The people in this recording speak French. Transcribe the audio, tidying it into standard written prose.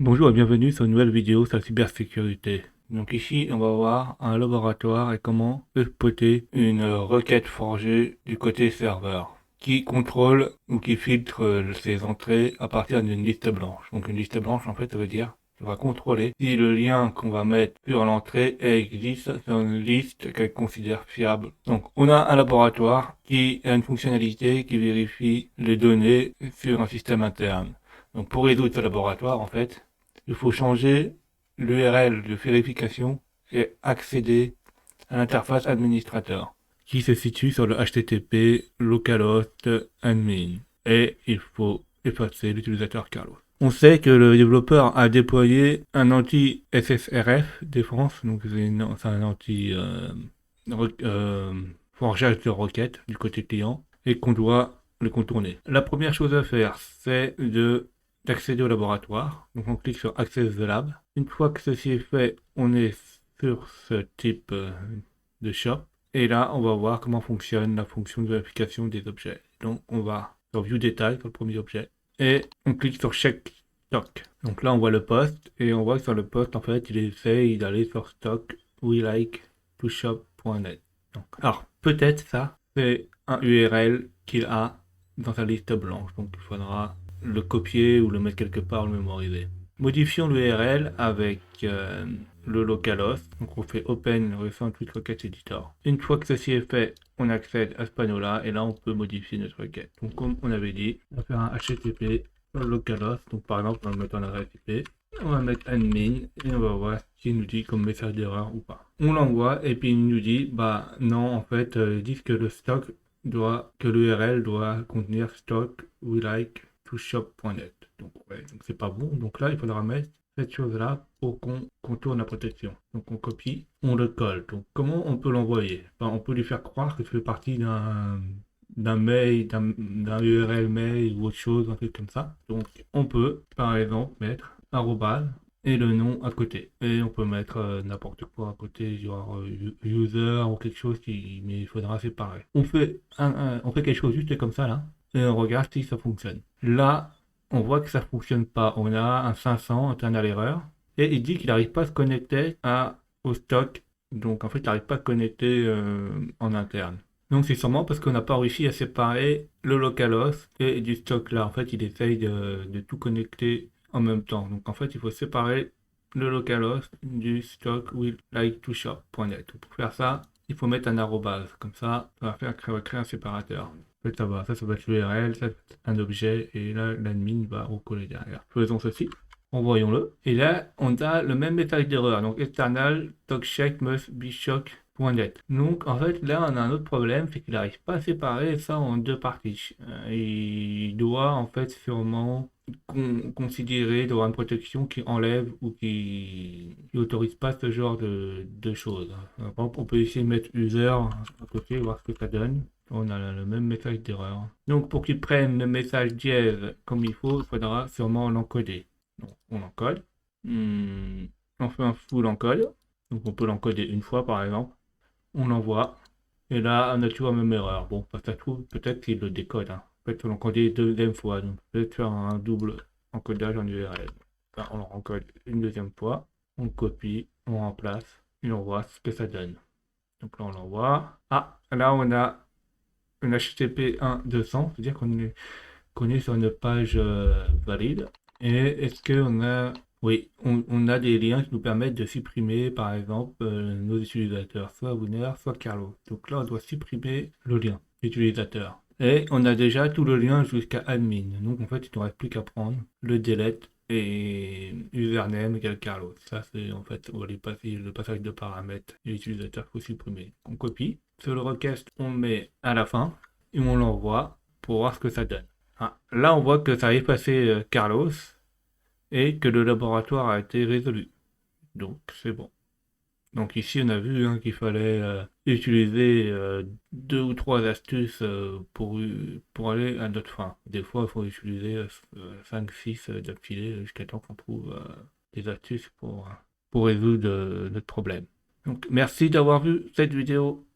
Bonjour et bienvenue sur une nouvelle vidéo sur la cybersécurité. Donc ici, on va voir un laboratoire et comment exploiter une requête forgée du côté serveur qui contrôle ou qui filtre ses entrées à partir d'une liste blanche. Donc une liste blanche, en fait, ça veut dire qu'il va contrôler si le lien qu'on va mettre sur l'entrée existe sur une liste qu'elle considère fiable. Donc on a un laboratoire qui a une fonctionnalité qui vérifie les données sur un système interne. Donc pour résoudre ce laboratoire, en fait, il faut changer l'URL de vérification et accéder à l'interface administrateur qui se situe sur le HTTP localhost admin et il faut effacer l'utilisateur Carlos. On sait que le développeur a déployé un anti-SSRF défense, donc c'est un anti forgeage de requêtes du côté client et qu'on doit le contourner. La première chose à faire, c'est d'accéder au laboratoire. Donc on clique sur Access the Lab. Une fois que ceci est fait, on est sur ce type de shop. Et là, on va voir comment fonctionne la fonction de vérification des objets. Donc on va sur View Detail sur le premier objet. Et on clique sur Check Stock. Donc là, on voit le poste. Et on voit que sur le poste, en fait, il essaye d'aller sur stock we like to shop.net. Alors, peut-être ça, c'est un URL qu'il a dans sa liste blanche. Donc, il faudra le copier ou le mettre quelque part, le mémoriser. Modifions l'URL avec le localhost. Donc, on fait Open Recent Tweet Request Editor. Une fois que ceci est fait, on accède à ce panneau-là et là, on peut modifier notre requête. Donc, comme on avait dit, on va faire un HTTP localhost. Donc, par exemple, on va le mettre en adresse IP. On va mettre admin et on va voir ce qu'il nous dit comme message d'erreur ou pas. On l'envoie et puis il nous dit bah non en fait ils disent que que l'URL doit contenir stock we like to shop.net. Donc ouais, donc c'est pas bon. Donc là il faudra mettre cette chose là pour qu'on contourne la protection. Donc on copie, on le colle. Donc comment on peut l'envoyer? On peut lui faire croire que ça fait partie d'un mail, d'un URL mail ou autre chose, un truc comme ça. Donc on peut par exemple mettre arrobase et le nom à côté. Et on peut mettre n'importe quoi à côté, genre user ou quelque chose qui, mais il faudra séparer. On fait quelque chose juste comme ça là, et on regarde si ça fonctionne. Là, on voit que ça fonctionne pas. On a un 500 internal erreur, et il dit qu'il n'arrive pas à se connecter au stock. Donc en fait, il n'arrive pas à se connecter en interne. Donc c'est sûrement parce qu'on n'a pas réussi à séparer le localhost et du stock là. En fait, il essaye de tout connecter en même temps. Donc en fait, il faut séparer le localhost du stock with like to shop.net. Pour faire ça, il faut mettre un arrobase. Comme ça va créer un séparateur. En fait, ça va être l'URL, ça va être un objet, et là, l'admin va recoller derrière. Faisons ceci. Envoyons-le. Et là, on a le même message d'erreur. Donc, external, check must be shock.net. Donc, en fait, là, on a un autre problème, c'est qu'il n'arrive pas à séparer ça en deux parties. Il doit, en fait, sûrement considérer d'avoir une protection qui enlève ou qui autorise pas ce genre de choses. Par exemple, on peut essayer de mettre user à côté, voir ce que ça donne. On a le même message d'erreur. Donc, pour qu'il prenne le message dièse comme il faut, il faudra sûrement l'encoder. Donc, on encode. On fait un full encode. Donc, on peut l'encoder une fois, par exemple. On l'envoie. Et là, on a toujours la même erreur. Bon, ça se trouve, peut-être qu'il le décode. Hein. Peut-être qu'on l'encode une deuxième fois. Donc, peut-être faire un double encodage en URL. Enfin, on le encode une deuxième fois. On copie, on remplace. Et on voit ce que ça donne. Donc là, on l'envoie. Ah, là, on a un HTTP 1.200. C'est-à-dire qu'on est sur une page valide. Et est-ce qu'on a... Oui, on a des liens qui nous permettent de supprimer, par exemple, nos utilisateurs, soit Wiener, soit Carlo. Donc là, on doit supprimer le lien utilisateur. Et on a déjà tout le lien jusqu'à admin. Donc en fait, il ne nous reste plus qu'à prendre le delete et username égale Carlo. Ça, c'est en fait le passage de paramètres et l'utilisateur qu'il faut supprimer. On copie. Sur le request, on met à la fin et on l'envoie pour voir ce que ça donne. Ah, là, on voit que ça a effacé Carlos et que le laboratoire a été résolu. Donc, c'est bon. Donc ici, on a vu hein, qu'il fallait utiliser deux ou trois astuces pour aller à notre fin. Des fois, il faut utiliser 5-6 d'affilée jusqu'à temps qu'on trouve des astuces pour résoudre notre problème. Donc, merci d'avoir vu cette vidéo.